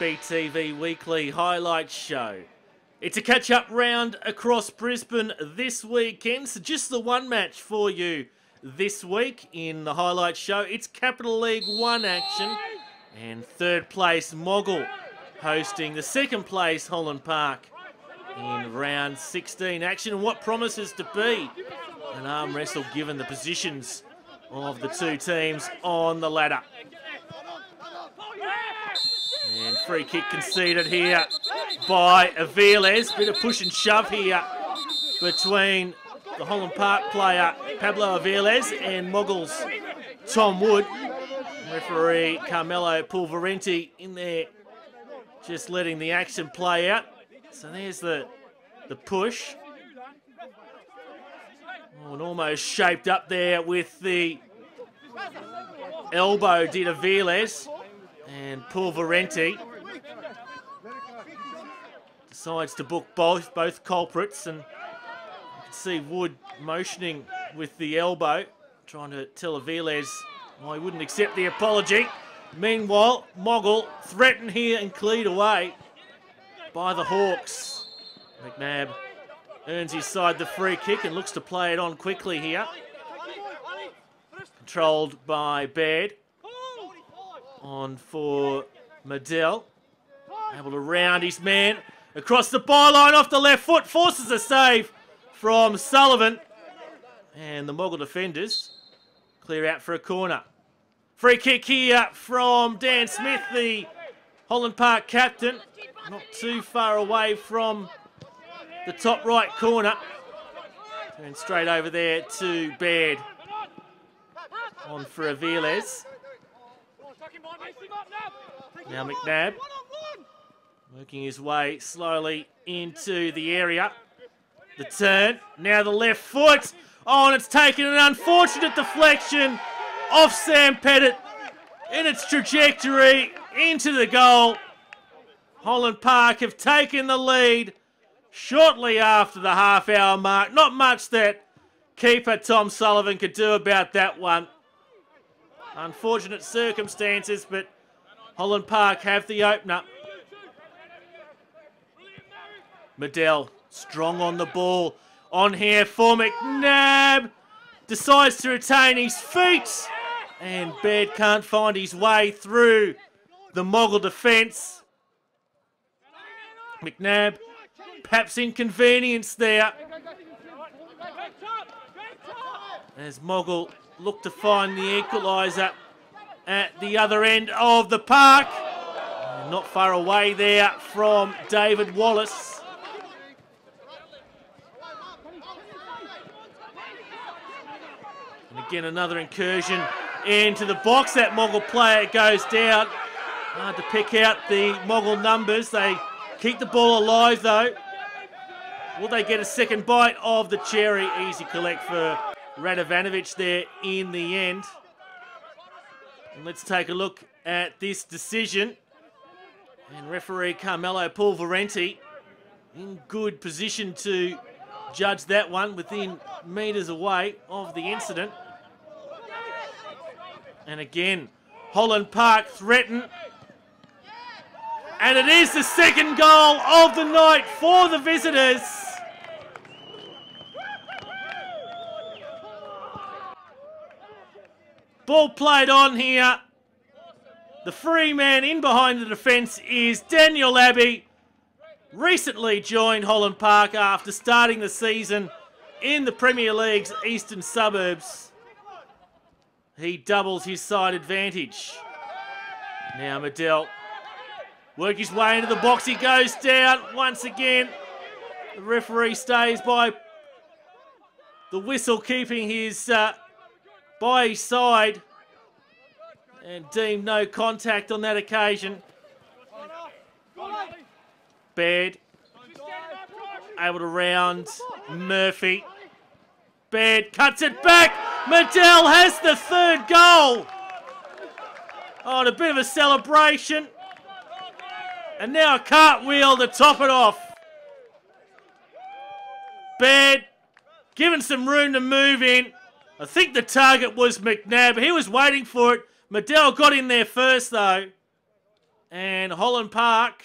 SBTV Weekly Highlight Show. It's a catch-up round across Brisbane this weekend, so just the one match for you this week in the Highlight Show. It's Capital League 1 action, and third place Moggill hosting the second place Holland Park in round 16 action, and what promises to be an arm wrestle given the positions of the two teams on the ladder. And free kick conceded here by Aviles. Bit of push and shove here between the Holland Park player Pablo Aviles and Moggill's Tom Wood. Referee Carmelo Pulverenti in there just letting the action play out. So there's the push. Oh, and almost shaped up there with the elbow did Aviles. And Pulverenti decides to book both culprits, and you can see Wood motioning with the elbow, trying to tell Aviles why he wouldn't accept the apology. Meanwhile, Moggill threatened here and cleared away by the Hawks. McNabb earns his side the free kick and looks to play it on quickly here. Controlled by Baird. On for Moggill. Able to round his man across the byline off the left foot. Forces a save from Sullivan. And the Moggill defenders clear out for a corner. Free kick here from Dan Smith, the Holland Park captain. Not too far away from the top right corner. Turn straight over there to Baird. On for Aviles. Now McNabb working his way slowly into the area. The turn, now the left foot. Oh, and it's taken an unfortunate deflection off Sam Pettit in its trajectory into the goal. Holland Park have taken the lead shortly after the half-hour mark. Not much that keeper Tom Sullivan could do about that one. Unfortunate circumstances, but Holland Park have the opener. Moggill strong on the ball. On here for McNabb. Decides to retain his feet. And Baird can't find his way through the Moggill defence. McNabb, perhaps inconvenienced there. As Moggill look to find the equaliser at the other end of the park. And not far away there from David Wallace. And again, another incursion into the box. That Moggill player goes down. Hard to pick out the Moggill numbers. They keep the ball alive though. Will they get a second bite of the cherry? Easy collect for Radovanovic there in the end. And let's take a look at this decision. And referee Carmelo Pulverenti in good position to judge that one within metres away of the incident. And again, Holland Park threaten. And it is the second goal of the night for the visitors. Ball played on here. The free man in behind the defence is Daniel Abbey. Recently joined Holland Park after starting the season in the Premier League's eastern suburbs. He doubles his side advantage. Now Moggill work his way into the box. He goes down once again. The referee stays by the whistle, keeping his by his side, and deemed no contact on that occasion. Baird able to round Murphy. Baird cuts it back. Moggill has the third goal. Oh, and a bit of a celebration. And now a cartwheel to top it off. Baird given some room to move in. I think the target was McNabb. He was waiting for it. Moggill got in there first, though. And Holland Park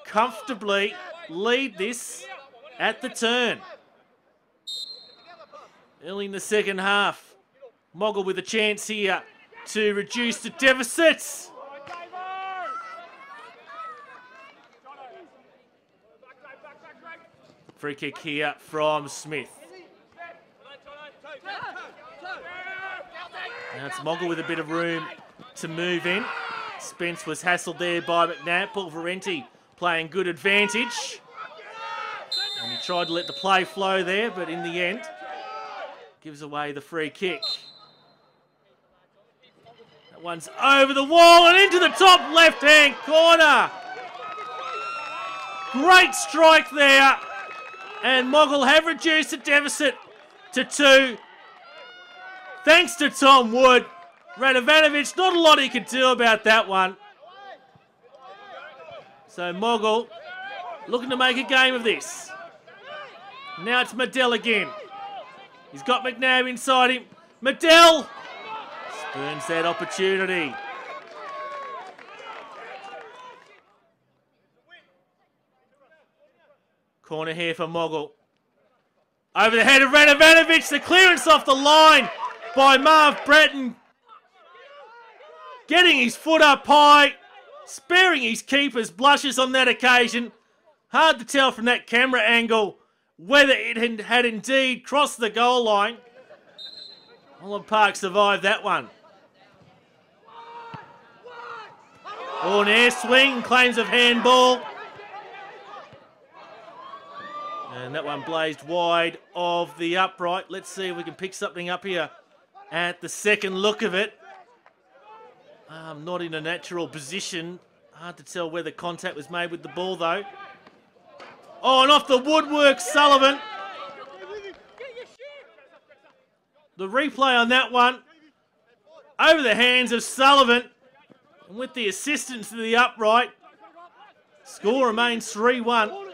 comfortably lead this at the turn. Early in the second half, Moggill with a chance here to reduce the deficits. Free kick here from Smith. Now it's Moggill with a bit of room to move in. Spence was hassled there by McNabb. Paul Valenti playing good advantage. And he tried to let the play flow there, but in the end, gives away the free kick. That one's over the wall and into the top left-hand corner. Great strike there. And Moggill have reduced the deficit to 2. Thanks to Tom Wood. Radovanovic, not a lot he could do about that one. So Moggill looking to make a game of this. Now it's Moggill again. He's got McNabb inside him. Moggill spurns that opportunity. Corner here for Moggill. Over the head of Radovanovic. The clearance off the line by Marv Breton. Getting his foot up high. Sparing his keeper's blushes on that occasion. Hard to tell from that camera angle whether it had indeed crossed the goal line. Holland Park survived that one. Oh, an air swing. Claims of handball. And that one blazed wide of the upright. Let's see if we can pick something up here at the second look of it. Not in a natural position. Hard to tell whether contact was made with the ball, though. Oh, and off the woodwork, Sullivan. The replay on that one. Over the hands of Sullivan. And with the assistance to the upright, score remains 3-1.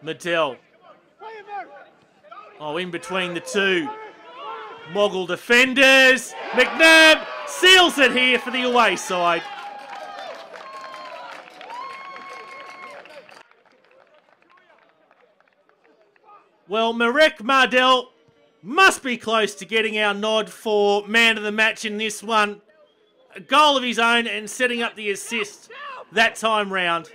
Moggill. Oh, in between the two Moggill defenders. McNabb seals it here for the away side. Well, Marek Mardell must be close to getting our nod for man of the match in this one. A goal of his own and setting up the assist that time round.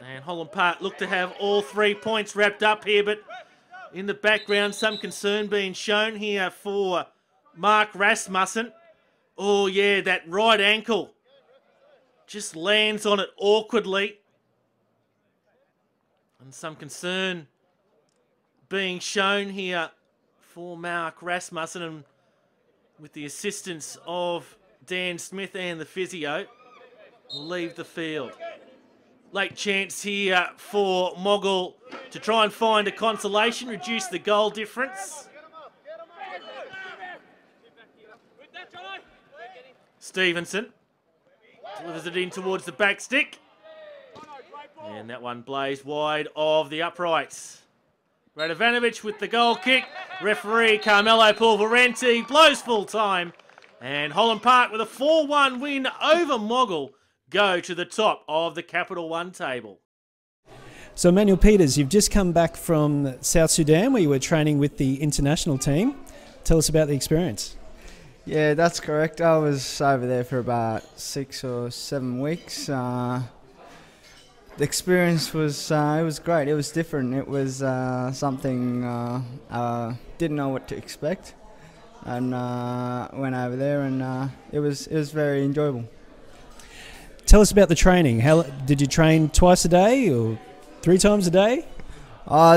And Holland Park look to have all 3 points wrapped up here, but in the background, some concern being shown here for Mark Rasmussen. Oh yeah, that right ankle just lands on it awkwardly. And some concern being shown here for Mark Rasmussen, and with the assistance of Dan Smith and the physio, will leave the field. Late chance here for Moggill to try and find a consolation, reduce the goal difference. Stevenson delivers it in towards the back stick. And that one blazed wide of the uprights. Radovanovic with the goal kick. Referee Carmelo Pulverenti blows full time. And Holland Park with a 4-1 win over Moggill go to the top of the Capital One table. So Emmanuel Peters, you've just come back from South Sudan where you were training with the international team. Tell us about the experience. Yeah, that's correct. I was over there for about 6 or 7 weeks. The experience was it was great. It was different. It was something I didn't know what to expect, and went over there, and it was very enjoyable. Tell us about the training. How did you train twice a day or 3 times a day?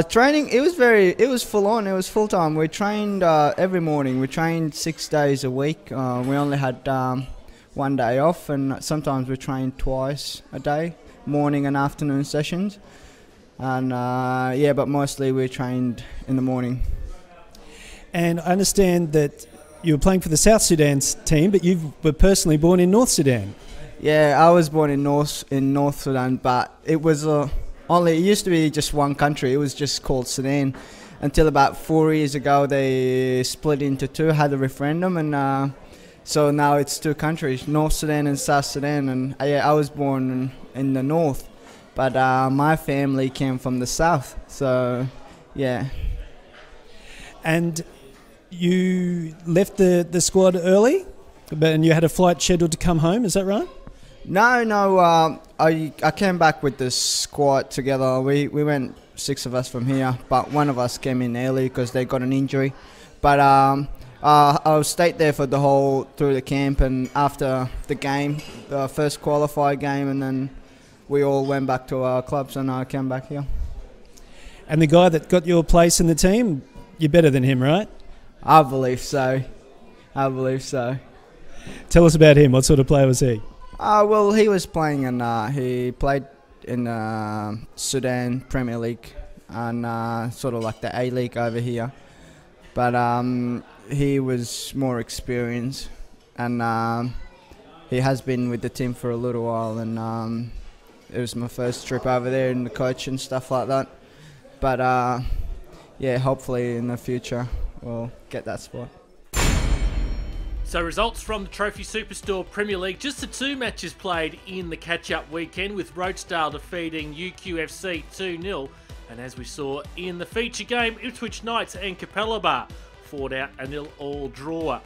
Training, it was full on. It was full time. We trained every morning. We trained 6 days a week. We only had 1 day off, and sometimes we trained twice a day, morning and afternoon sessions. And yeah, but mostly we trained in the morning. And I understand that you were playing for the South Sudan team, but you were personally born in North Sudan. Yeah, I was born in North Sudan, but it was it used to be just one country. It was just called Sudan, until about 4 years ago they split into two, had a referendum, and so now it's two countries, North Sudan and South Sudan. And I was born in the north, but my family came from the south, so yeah. And you left the squad early, and you had a flight scheduled to come home, is that right? No. I came back with the squad together. We went 6 of us from here, but one of us came in early because they got an injury. But I stayed there for the whole through the camp, and after the game, the first qualified game, and then we all went back to our clubs, and I came back here. And the guy that got your place in the team, you're better than him, right? I believe so. Tell us about him. What sort of player was he? Well, he was playing, and he played in Sudan Premier League, and sort of like the A League over here. But he was more experienced, and he has been with the team for a little while, and it was my first trip over there and the coach and stuff like that. But yeah, hopefully in the future we'll get that spot. So results from the Trophy Superstore Premier League, just the 2 matches played in the catch-up weekend, with Rochdale defeating UQFC 2-0. And as we saw in the feature game, Ipswich Knights and Capella fought out a 0-0 draw.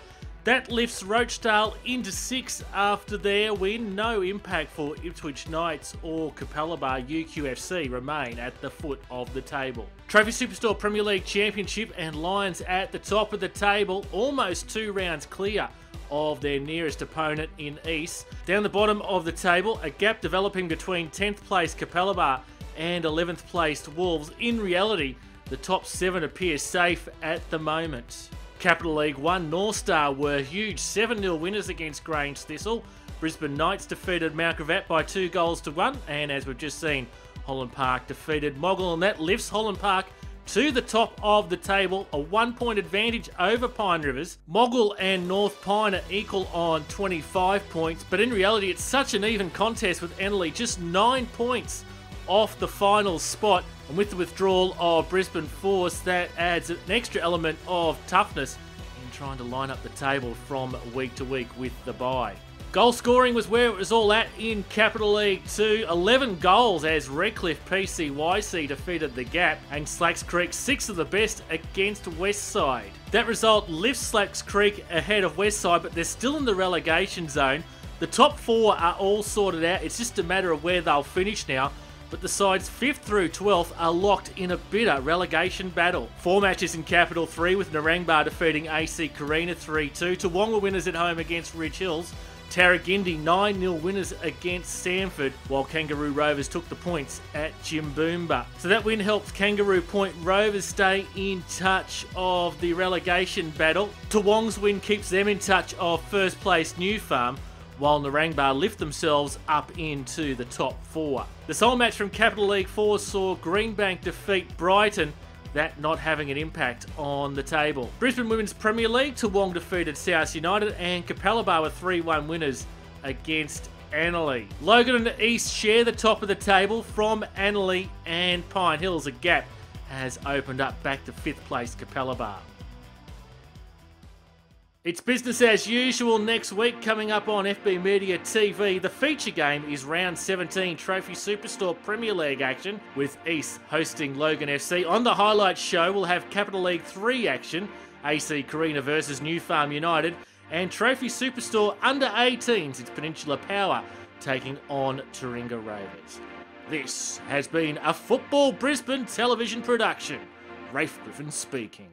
That lifts Rochdale into 6th after their win. No impact for Ipswich Knights or Capella. UQFC remain at the foot of the table. Trophy Superstore Premier League Championship, and Lions at the top of the table, almost 2 rounds clear of their nearest opponent in East. Down the bottom of the table, a gap developing between 10th place Capella and 11th placed Wolves. In reality, the top 7 appear safe at the moment. Capital League 1 North Star were huge 7-0 winners against Grange Thistle. Brisbane Knights defeated Mount Gravatt by 2-1, and as we've just seen, Holland Park defeated Moggill, and that lifts Holland Park to the top of the table, a 1-point advantage over Pine Rivers. Moggill and North Pine are equal on 25 points, but in reality it's such an even contest, with Eneley just 9 points off the final spot. And with the withdrawal of Brisbane Force, that adds an extra element of toughness in trying to line up the table from week to week with the bye. Goal scoring was where it was all at in Capital League 2. 11 goals as Redcliffe PCYC defeated the Gap, and Slacks Creek 6 of the best against Westside. That result lifts Slacks Creek ahead of Westside, but they're still in the relegation zone. The top 4 are all sorted out. It's just a matter of where they'll finish now. But the sides 5th through 12th are locked in a bitter relegation battle. 4 matches in Capital 3, with Narangba defeating AC Carina 3-2. Toowoomba winners at home against Ridge Hills. Tarragindi 9-0 winners against Samford, while Kangaroo Rovers took the points at Jimboomba. So that win helps Kangaroo Point Rovers stay in touch of the relegation battle. Toowong's win keeps them in touch of first place New Farm, while Narangba lift themselves up into the top 4. The sole match from Capital League 4 saw Greenbank defeat Brighton, that not having an impact on the table. Brisbane Women's Premier League, Toowong defeated South United, and Capella were 3-1 winners against Annerley. Logan and the East share the top of the table from Annerley and Pine Hills. A gap has opened up back to 5th place Capella. It's business as usual next week, coming up on FB Media TV. The feature game is round 17 Trophy Superstore Premier League action, with East hosting Logan FC. On the highlight show, we'll have Capital League 3 action, AC Carina versus New Farm United, and Trophy Superstore Under 18s, it's Peninsula Power taking on Taringa Rovers. This has been a Football Brisbane television production. Rafe Griffin speaking.